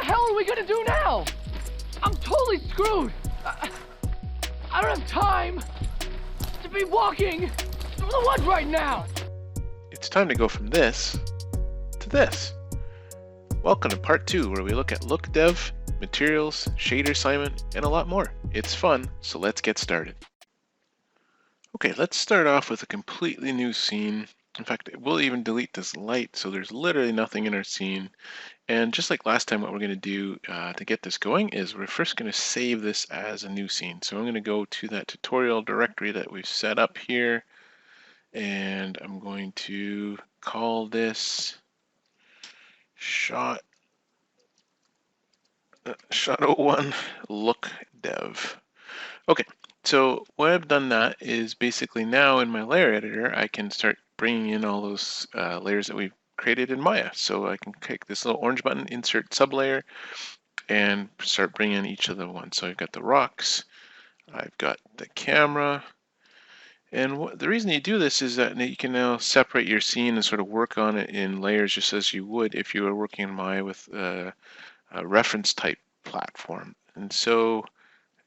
the hell are we gonna do now? I'm totally screwed. I don't have time to be walking through the woods right now. It's time to go from this to this. Welcome to part 2, where we look at look dev, materials, shader assignment, and a lot more. It's fun, so let's get started. Okay, let's start off with a completely new scene. In fact, we'll even delete this light, so there's literally nothing in our scene. And just like last time, what we're going to do to get this going is we're first going to save this as a new scene. So I'm going to go to that tutorial directory that we've set up here, and I'm going to call this shot 01 look dev. Okay, so what I've done that is basically now in my layer editor, I can start bringing in all those layers that we've created in Maya. So I can click this little orange button, insert sublayer, and start bringing in each of the ones. So I've got the rocks, I've got the camera, and the reason you do this is that you can now separate your scene and sort of work on it in layers just as you would if you were working in Maya with a reference type platform. And so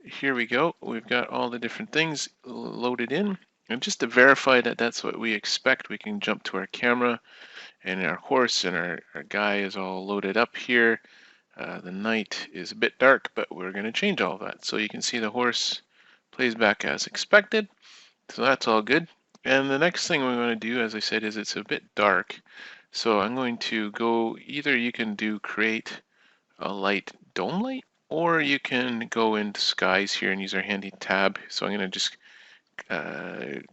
here we go. We've got all the different things loaded in. And just to verify that that's what we expect, we can jump to our camera, and our horse and our guy is all loaded up here. The night is a bit dark, but we're going to change all of that. So you can see the horse plays back as expected. So that's all good. And the next thing we're going to do, as I said, is it's a bit dark. So I'm going to go, either you can do create a light dome light, or you can go into skies here and use our handy tab. So I'm going to just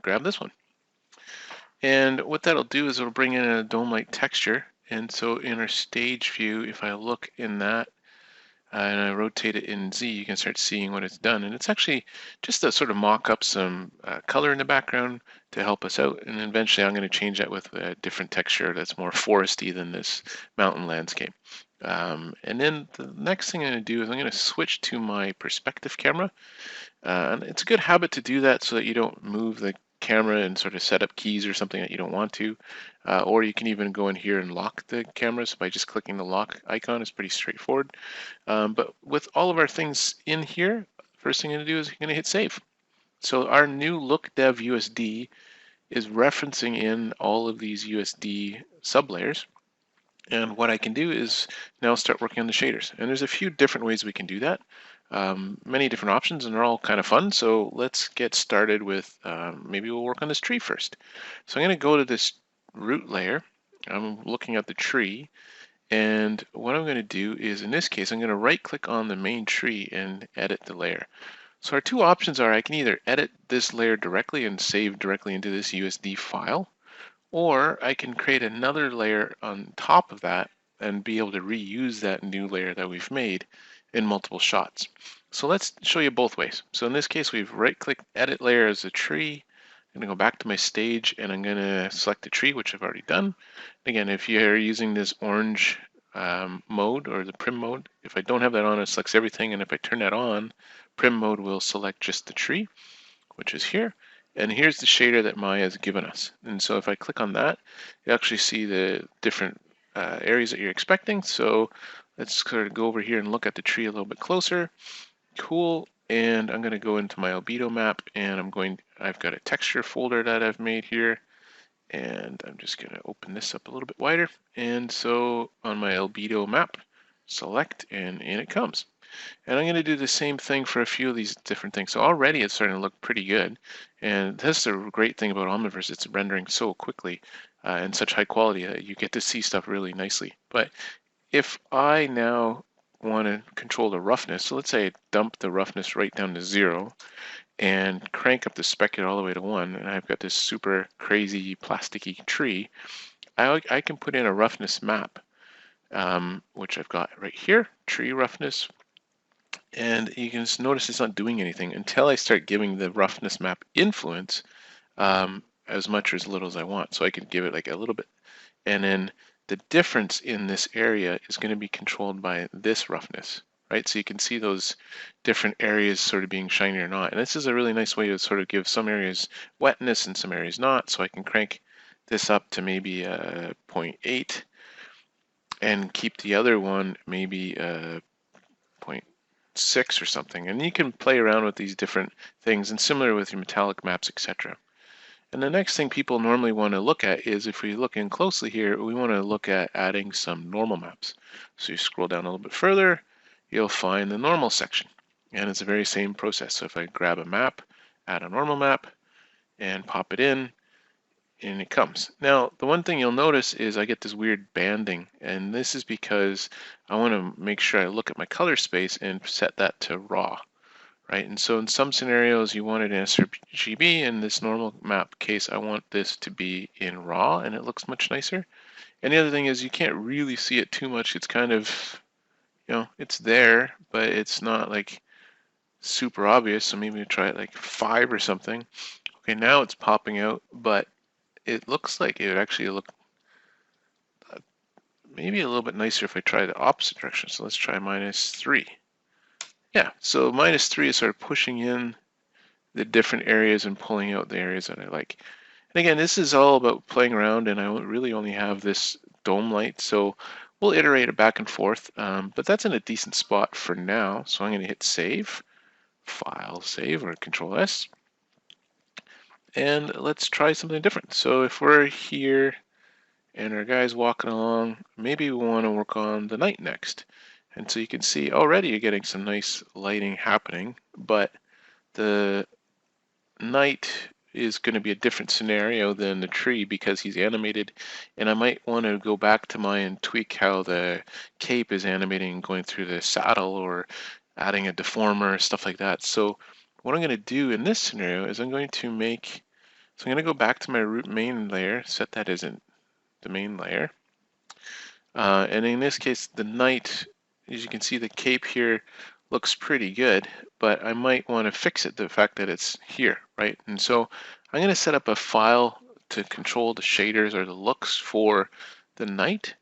grab this one. And what that'll do is it'll bring in a dome light texture. And so in our stage view, if I look in that and I rotate it in Z, you can start seeing what it's done. And it's actually just to sort of mock up some color in the background to help us out. And eventually I'm going to change that with a different texture that's more foresty than this mountain landscape. And then the next thing I'm going to do is I'm going to switch to my perspective camera. And it's a good habit to do that so that you don't move the camera and sort of set up keys or something that you don't want to. Or you can even go in here and lock the cameras by just clicking the lock icon. It's pretty straightforward. But with all of our things in here, first thing I'm going to do is I'm going to hit save. So our new look dev USD is referencing in all of these USD sublayers. And what I can do is now start working on the shaders. And there's a few different ways we can do that. Many different options, and they're all kind of fun. So let's get started with, maybe we'll work on this tree first. So I'm going to go to this root layer. I'm looking at the tree. And what I'm going to do is, in this case, I'm going to right click on the main tree and edit the layer. So our two options are I can either edit this layer directly and save directly into this USD file, or I can create another layer on top of that and be able to reuse that new layer that we've made in multiple shots. So let's show you both ways. So in this case, we've right-clicked Edit Layer as a tree. I'm going to go back to my stage, and I'm going to select the tree, which I've already done. Again, if you're using this orange mode or the prim mode, if I don't have that on, it selects everything, and if I turn that on, prim mode will select just the tree, which is here. And here's the shader that Maya has given us. And so if I click on that, you actually see the different areas that you're expecting. So let's sort of go over here and look at the tree a little bit closer. Cool. And I'm going to go into my albedo map, and I've got a texture folder that I've made here. And I'm just going to open this up a little bit wider. And so on my albedo map, select, and in it comes. And I'm going to do the same thing for a few of these different things. So already it's starting to look pretty good. And that's the great thing about Omniverse. It's rendering so quickly and such high quality that you get to see stuff really nicely. But if I now want to control the roughness, so let's say I dump the roughness right down to 0 and crank up the specular all the way to 1, and I've got this super crazy plasticky tree, I can put in a roughness map, which I've got right here, tree roughness. And you can just notice it's not doing anything until I start giving the roughness map influence as much or as little as I want. So I can give it like a little bit. And then the difference in this area is going to be controlled by this roughness, right? So you can see those different areas sort of being shiny or not. And this is a really nice way to sort of give some areas wetness and some areas not. So I can crank this up to maybe 0.8. and keep the other one maybe 0.6 or something. And you can play around with these different things, and similar with your metallic maps, etc. And the next thing people normally want to look at is, if we look in closely here, we want to look at adding some normal maps. So you scroll down a little bit further, you'll find the normal section. And it's the very same process. So if I grab a map, add a normal map, and pop it in it comes. Now, the one thing you'll notice is I get this weird banding, and this is because I want to make sure I look at my color space and set that to raw, right? And so in some scenarios you want it in sRGB. In this normal map case, I want this to be in raw, and it looks much nicer. And the other thing is you can't really see it too much. It's kind of, it's there, but it's not like super obvious. So maybe try it like 5 or something. Okay, now it's popping out, but it looks like it would actually look maybe a little bit nicer if I try the opposite direction. So let's try -3. Yeah, so -3 is sort of pushing in the different areas and pulling out the areas that I like. And again, this is all about playing around, and I really only have this dome light, so we'll iterate it back and forth, but that's in a decent spot for now. So I'm going to hit save, file, save, or Control S, and let's try something different. So if we're here and our guy's walking along, maybe we want to work on the night next. And so you can see already you're getting some nice lighting happening, but the night is going to be a different scenario than the tree because he's animated, and I might want to go back to mine and tweak how the cape is animating going through the saddle, or adding a deformer, stuff like that. So what I'm going to do in this scenario is I'm going to go back to my root main layer, set that as the main layer. And in this case, the night, as you can see, the cape here looks pretty good, but I might want to fix it, the fact that it's here, right? And so I'm going to set up a file to control the shaders or the looks for the night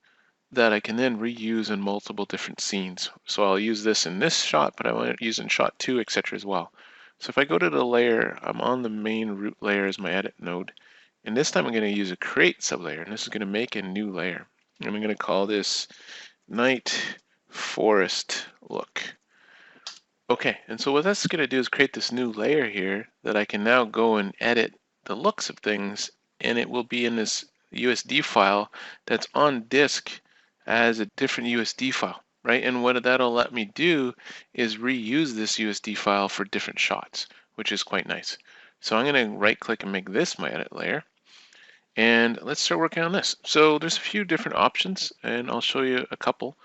that I can then reuse in multiple different scenes. So I'll use this in this shot, but I want to use in shot 2, etc. as well. So if I go to the layer, I'm on the main root layer as my edit node. And this time I'm going to use a create sublayer, and this is going to make a new layer. And I'm going to call this night forest look. Okay, and so what that's going to do is create this new layer here that I can now go and edit the looks of things, and it will be in this USD file that's on disk as a different USD file, right? And what that'll let me do is reuse this USD file for different shots, which is quite nice. So I'm going to right click and make this my edit layer. And let's start working on this. So there's a few different options, and I'll show you a couple,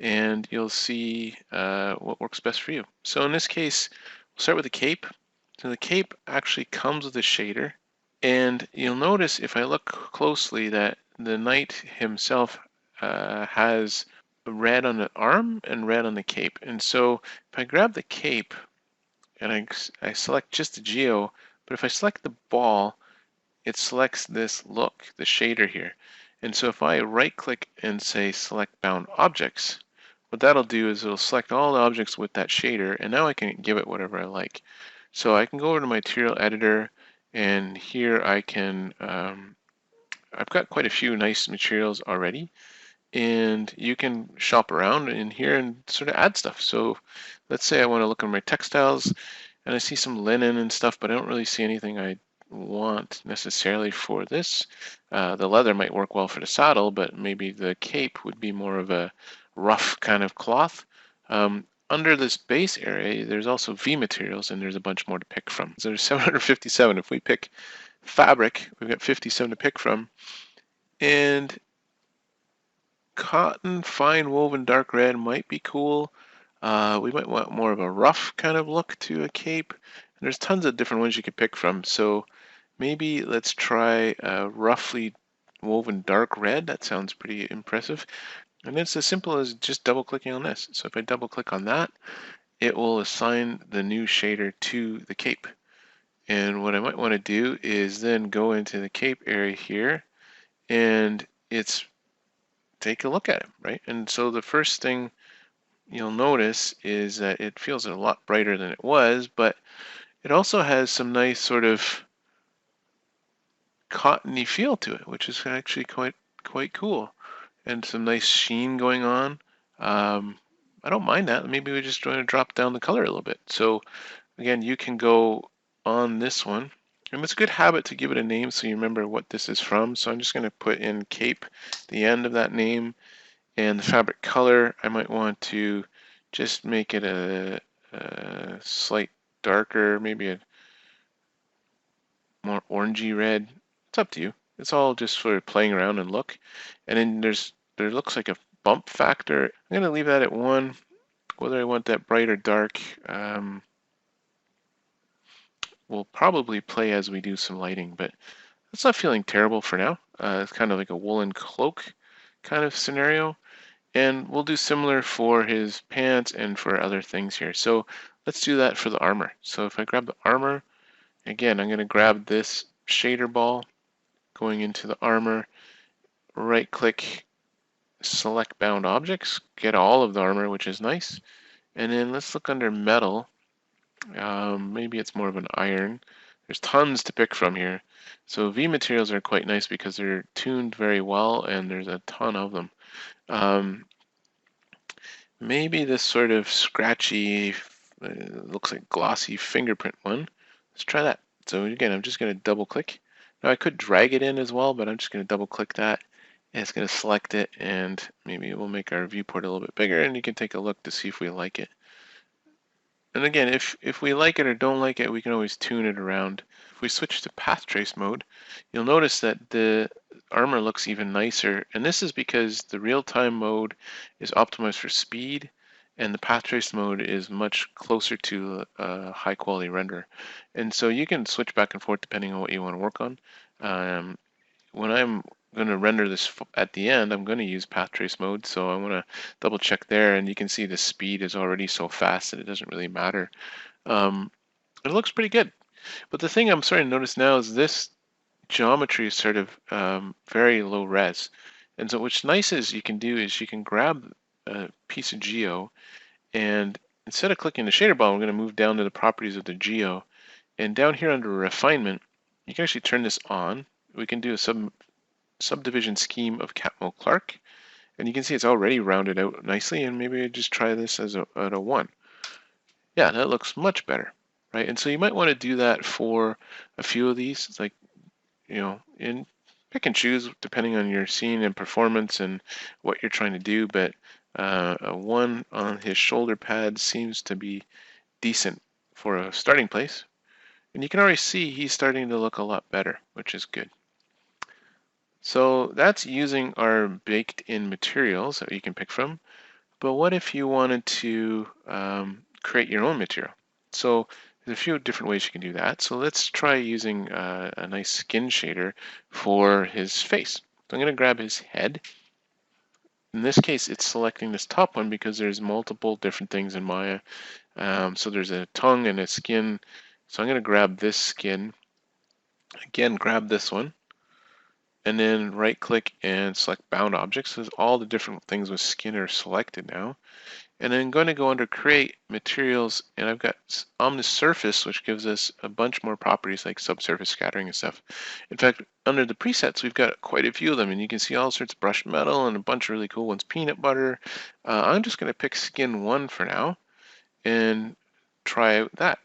and you'll see what works best for you. So in this case, we'll start with the cape. So the cape actually comes with a shader, and you'll notice if I look closely that the knight himself has red on the arm and red on the cape. And so if I grab the cape and I select just the geo, but if I select the ball, it selects this look, the shader here. And so if I right click and say select bound objects, what that'll do is it'll select all the objects with that shader, and now I can give it whatever I like. So I can go over to my material editor, and here I can, I've got quite a few nice materials already, and you can shop around in here and sort of add stuff. So let's say I want to look at my textiles, and I see some linen and stuff, but I don't really see anything I want necessarily for this. The leather might work well for the saddle, but maybe the cape would be more of a rough kind of cloth. Under this base area, there's also V materials, and there's a bunch more to pick from. So there's 757. If we pick fabric, we've got 57 to pick from. And cotton, fine woven dark red might be cool. We might want more of a rough kind of look to a cape. And there's tons of different ones you could pick from. So maybe let's try a roughly woven dark red. That sounds pretty impressive. And it's as simple as just double clicking on this. So if I double click on that, it will assign the new shader to the cape. And what I might want to do is then go into the cape area here, and it's take a look at it, right? And so the first thing you'll notice is that it feels a lot brighter than it was, but it also has some nice sort of cottony feel to it, which is actually quite cool. and some nice sheen going on. I don't mind that. Maybe we just want to drop down the color a little bit. So again, you can go on this one. And it's a good habit to give it a name so you remember what this is from. So I'm just going to put in Cape, the end of that name, and the fabric color. I might want to just make it a slight darker, maybe a more orangey red. It's up to you. It's all just sort of playing around and look. And then there looks like a bump factor. I'm going to leave that at 1. Whether I want that bright or dark, we'll probably play as we do some lighting, but it's not feeling terrible for now. It's kind of like a woolen cloak kind of scenario. And we'll do similar for his pants and for other things here. So let's do that for the armor. So if I grab the armor, again, I'm going to grab this shader ball going into the armor, right click, select bound objects, get all of the armor, which is nice. And then let's look under metal. Maybe it's more of an iron. There's tons to pick from here. So V materials are quite nice because they're tuned very well and there's a ton of them. Maybe this sort of scratchy, looks like glossy fingerprint one. Let's try that. So again, I'm just going to double click. Now I could drag it in as well, but I'm just going to double click that. And it's going to select it, and maybe we'll make our viewport a little bit bigger, and you can take a look to see if we like it. And again, if we like it or don't like it, we can always tune it around. If we switch to path trace mode, you'll notice that the armor looks even nicer. And this is because the real-time mode is optimized for speed, and the path trace mode is much closer to a high quality render. And so you can switch back and forth depending on what you want to work on. When I'm going to render this at the end, I'm going to use path trace mode, so I want to double check there, and you can see the speed is already so fast that it doesn't really matter. It looks pretty good, but the thing I'm starting to notice now is this geometry is sort of very low res, and so what's nice is you can do is you can grab a piece of geo, and instead of clicking the shader ball, I'm going to move down to the properties of the geo, and down here under refinement, you can actually turn this on. We can do a subdivision scheme of Catmull Clark, and you can see it's already rounded out nicely, and maybe I just try this as at a 1. Yeah, that looks much better, right? And so you might want to do that for a few of these. It's like, in pick and choose depending on your scene and performance and what you're trying to do, but a 1 on his shoulder pad seems to be decent for a starting place. And you can already see he's starting to look a lot better, which is good. So that's using our baked-in materials that you can pick from. But what if you wanted to create your own material? So there's a few different ways you can do that. So let's try using a nice skin shader for his face. So I'm going to grab his head. In this case, it's selecting this top one because there's multiple different things in Maya. So there's a tongue and a skin. So I'm going to grab this skin. Again, grab this one. And then right click and select bound objects. So all the different things with skin are selected now. And then I'm going to go under create materials, and I've got Omnisurface, which gives us a bunch more properties like subsurface scattering and stuff. In fact, under the presets, we've got quite a few of them, and you can see all sorts of brushed metal and a bunch of really cool ones, peanut butter. I'm just going to pick skin 1 for now and try out that.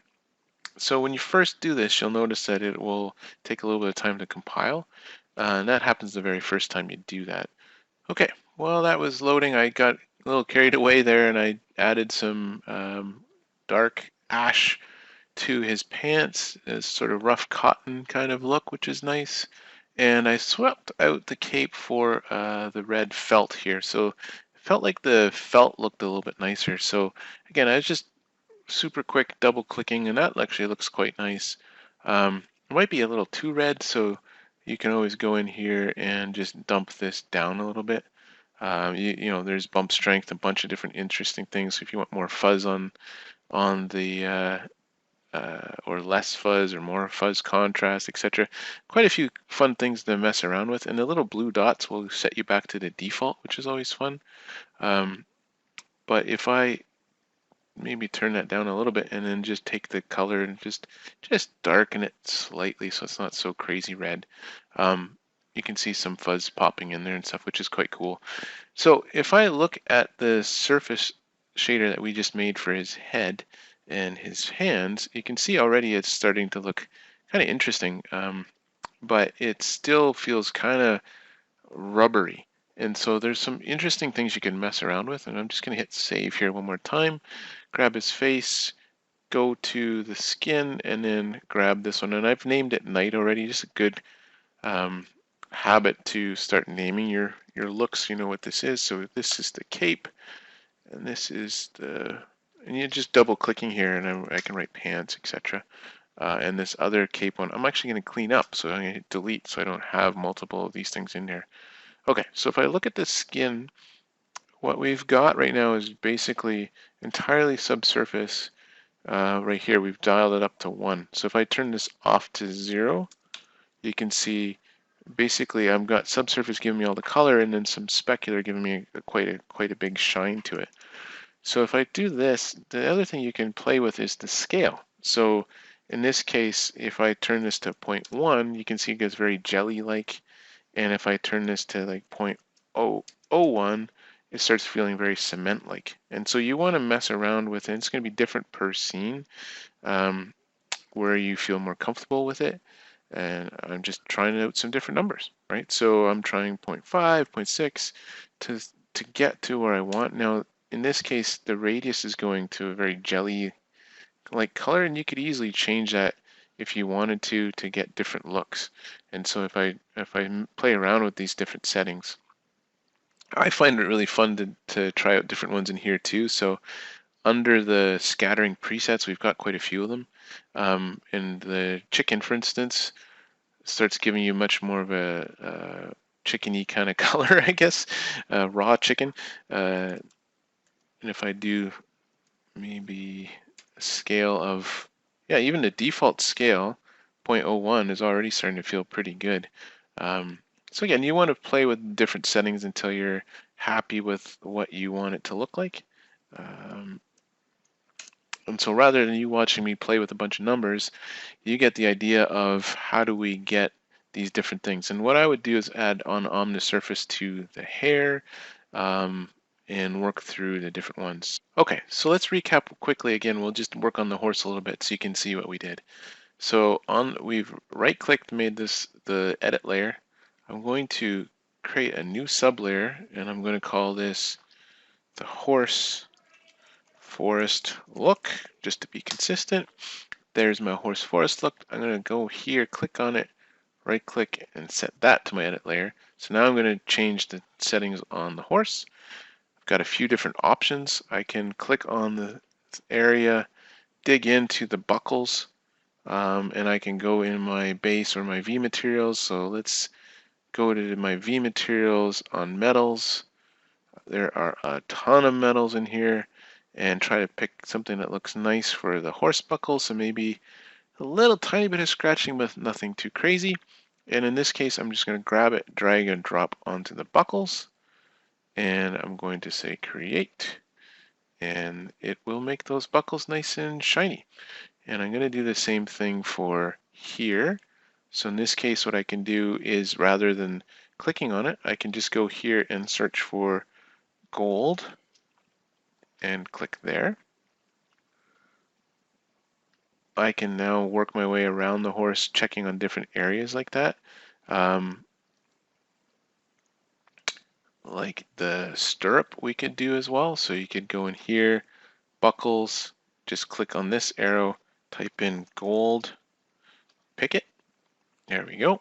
So when you first do this, you'll notice that it will take a little bit of time to compile. And that happens the very first time you do that. Okay, well that was loading. I got a little carried away there and I added some dark ash to his pants, as sort of rough cotton kind of look, which is nice. And I swept out the cape for the red felt here. So it felt like the felt looked a little bit nicer. So again, I was just super quick double clicking, and that actually looks quite nice. It might be a little too red, so you can always go in here and just dump this down a little bit. There's bump strength, a bunch of different interesting things. So if you want more fuzz on the or less fuzz or more fuzz contrast, etc. Quite a few fun things to mess around with, and the little blue dots will set you back to the default, which is always fun. But if I maybe turn that down a little bit and then just take the color and just darken it slightly so it's not so crazy red. you can see some fuzz popping in there and stuff, which is quite cool. So if I look at the surface shader that we just made for his head and his hands, you can see already it's starting to look kind of interesting, but it still feels kind of rubbery. And so there's some interesting things you can mess around with, and I'm just going to hit save here one more time, grab his face, go to the skin, and then grab this one. And I've named it night already, just a good habit to start naming your looks. You know what this is. So this is the cape, and this is the, and you're just double clicking here, and I can write pants, etc. And this other cape one, I'm actually going to clean up, so I'm going to hit delete so I don't have multiple of these things in there. Okay, so if I look at the skin, what we've got right now is basically entirely subsurface. Right here, we've dialed it up to 1. So if I turn this off to 0, you can see basically I've got subsurface giving me all the color, and then some specular giving me quite a big shine to it. So if I do this, the other thing you can play with is the scale. So in this case, if I turn this to 0.1, you can see it gets very jelly-like. And if I turn this to like 0.001, it starts feeling very cement-like. And so you want to mess around with it. It's going to be different per scene, where you feel more comfortable with it. And I'm just trying out some different numbers, right? So I'm trying 0.5, 0.6 to get to where I want. Now, in this case, the radius is going to a very jelly-like color, and you could easily change that if you wanted to get different looks. And so if I play around with these different settings, I find it really fun to try out different ones in here too. So under the scattering presets, we've got quite a few of them. And the chicken, for instance, starts giving you much more of a chickeny kind of color, I guess, raw chicken. And if I do maybe a scale of, yeah, even the default scale, 0.01 is already starting to feel pretty good. So again, you want to play with different settings until you're happy with what you want it to look like. And so rather than you watching me play with a bunch of numbers, you get the idea of how do we get these different things. And what I would do is add on Omnisurface to the hair, and work through the different ones. Okay, so let's recap quickly again. We'll just work on the horse a little bit so you can see what we did. So we've right-clicked, made this the edit layer. I'm going to create a new sublayer, and I'm going to call this the horse forest look, just to be consistent. There's my horse forest look. I'm going to go here, click on it, right click, and set that to my edit layer. So now I'm going to change the settings on the horse. I've got a few different options. I can click on the area, dig into the buckles, and I can go in my base or my V materials. So let's go to my V materials on metals. There are a ton of metals in here, and try to pick something that looks nice for the horse buckle. So maybe a little tiny bit of scratching, but nothing too crazy. And in this case, I'm just going to grab it, drag and drop onto the buckles, and I'm going to say create, and it will make those buckles nice and shiny. And I'm going to do the same thing for here. So in this case, what I can do is, rather than clicking on it, I can just go here and search for gold and click there. I can now work my way around the horse, checking on different areas like that. Like the stirrup we could do as well. So you could go in here, buckles, just click on this arrow, type in gold, pick it. There we go.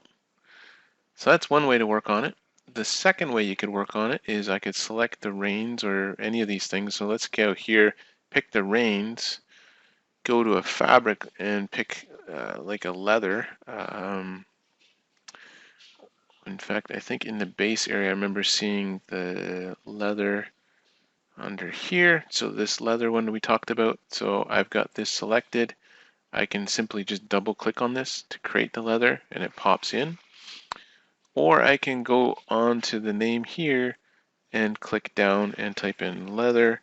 So that's one way to work on it. The second way you could work on it is I could select the reins or any of these things. So let's go here, pick the reins, go to a fabric and pick like a leather. In fact, I think in the base area, I remember seeing the leather under here. So this leather one we talked about. So I've got this selected. I can simply just double click on this to create the leather, and it pops in. Or I can go on to the name here and click down and type in leather.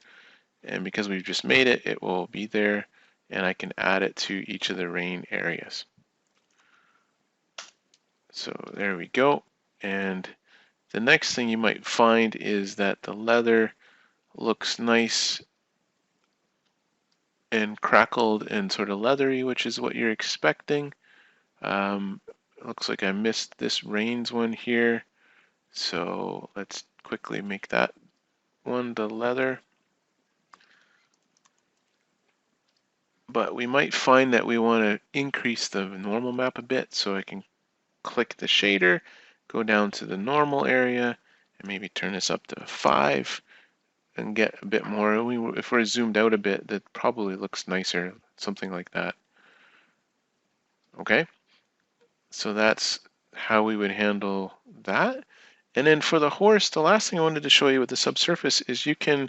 And because we've just made it, it will be there, and I can add it to each of the rein areas. So there we go. And the next thing you might find is that the leather looks nice and crackled and sort of leathery, which is what you're expecting. It looks like I missed this reins one here. So let's quickly make that one the leather. But we might find that we want to increase the normal map a bit, so I can click the shader, go down to the normal area, and maybe turn this up to 5 and get a bit more. If we're zoomed out a bit, that probably looks nicer, something like that. Okay, so that's how we would handle that. And then for the horse, the last thing I wanted to show you with the subsurface is you can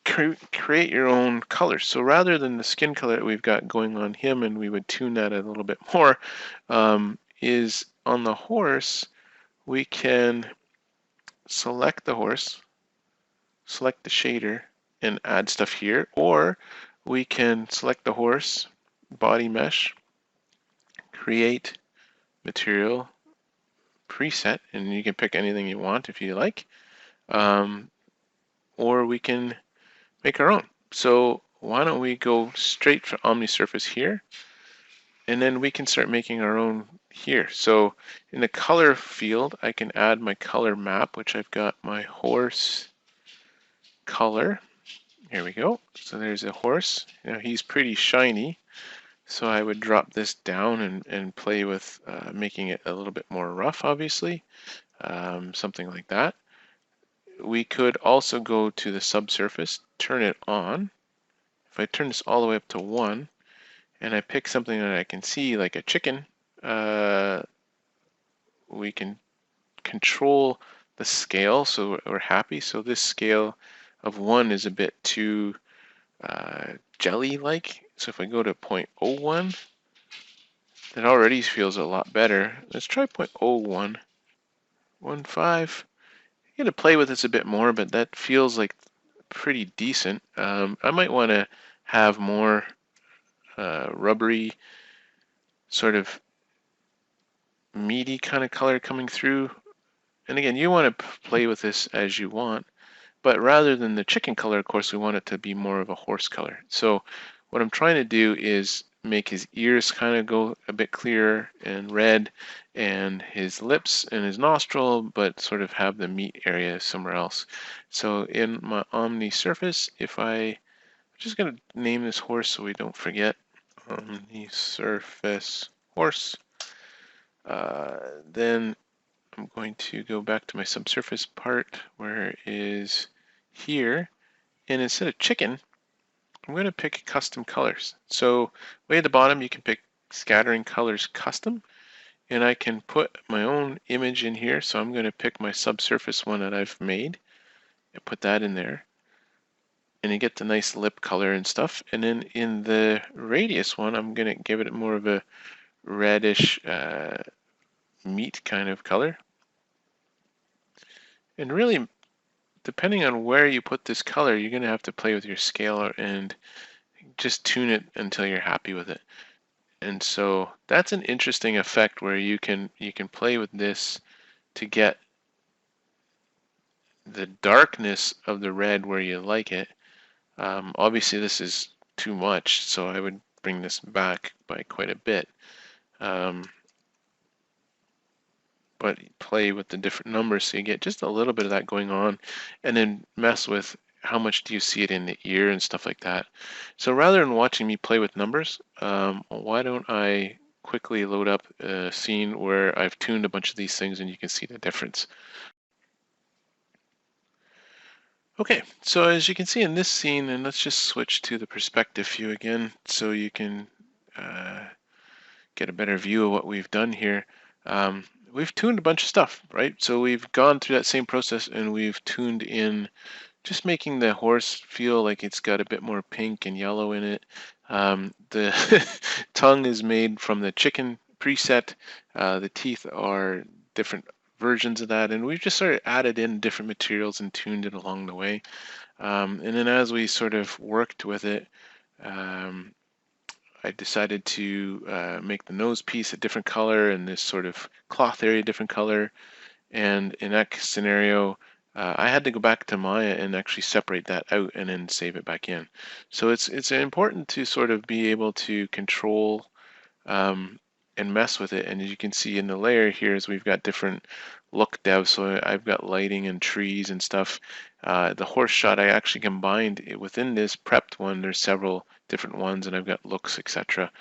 create your own colors. So rather than the skin color that we've got going on him, and we would tune that a little bit more, is on the horse, we can select the horse, select the shader, and add stuff here, or we can select the horse, body mesh, create material preset, and you can pick anything you want if you like, or we can make our own. So why don't we go straight for OmniSurface here, and then we can start making our own here. So in the color field, I can add my color map, which I've got my horse color. Here we go. So there's a horse. Now he's pretty shiny. So I would drop this down and play with making it a little bit more rough, obviously. Something like that. We could also go to the subsurface, turn it on. If I turn this all the way up to 1, and I pick something that I can see, like a chicken, we can control the scale so we're happy. So this scale of 1 is a bit too jelly-like. So if I go to 0.01, that already feels a lot better. Let's try 0.01. 1.5. I'm going to play with this a bit more, but that feels like pretty decent. I might want to have more rubbery, sort of meaty kind of color coming through. And again, you want to play with this as you want, but rather than the chicken color, of course, we want it to be more of a horse color. So what I'm trying to do is make his ears kind of go a bit clearer and red, and his lips and his nostril, but sort of have the meat area somewhere else. So in my OmniSurface, I'm just going to name this horse so we don't forget. OmniSurface horse. Then I'm going to go back to my subsurface part where it is here, and instead of chicken, I'm going to pick custom colors. So way at the bottom, you can pick scattering colors custom, and I can put my own image in here. So I'm going to pick my subsurface one that I've made and put that in there, and you get the nice lip color and stuff. And then in the radius one, I'm going to give it more of a reddish meat kind of color. And really, depending on where you put this color, you're going to have to play with your scaler and just tune it until you're happy with it. And so that's an interesting effect where you can play with this to get the darkness of the red where you like it. Obviously this is too much, so I would bring this back by quite a bit. But play with the different numbers so you get just a little bit of that going on, and then mess with how much do you see it in the ear and stuff like that. So rather than watching me play with numbers, why don't I quickly load up a scene where I've tuned a bunch of these things and you can see the difference. Okay, so as you can see in this scene, and let's just switch to the perspective view again so you can get a better view of what we've done here. We've tuned a bunch of stuff, right? So we've gone through that same process and we've tuned in just making the horse feel like it's got a bit more pink and yellow in it. The tongue is made from the chicken preset. The teeth are different versions of that, and we've just sort of added in different materials and tuned it along the way. And then as we sort of worked with it, I decided to make the nose piece a different color and this sort of cloth area a different color. And in that scenario, I had to go back to Maya and actually separate that out and then save it back in. So it's important to sort of be able to control and mess with it. And as you can see in the layer here is we've got different look devs. So I've got lighting and trees and stuff. The horse shot I actually combined within this prepped one. There's several different ones, and I've got looks, etc.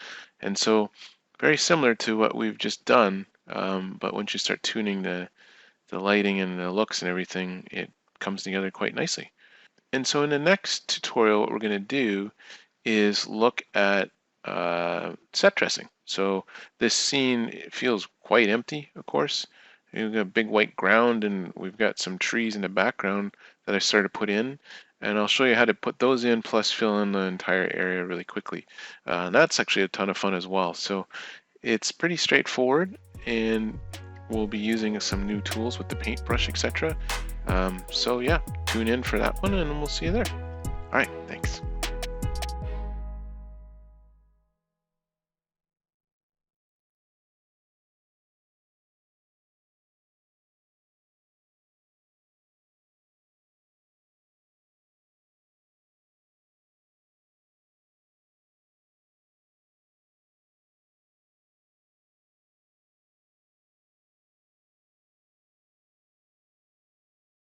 And so very similar to what we've just done. But once you start tuning the lighting and the looks and everything, it comes together quite nicely. And so in the next tutorial, what we're going to do is look at set dressing. So this scene feels quite empty, of course. We've got a big white ground and we've got some trees in the background that I started to put in. And I'll show you how to put those in plus fill in the entire area really quickly. That's actually a ton of fun as well. So it's pretty straightforward, and we'll be using some new tools with the paintbrush, etc. So yeah, tune in for that one and we'll see you there. All right, thanks.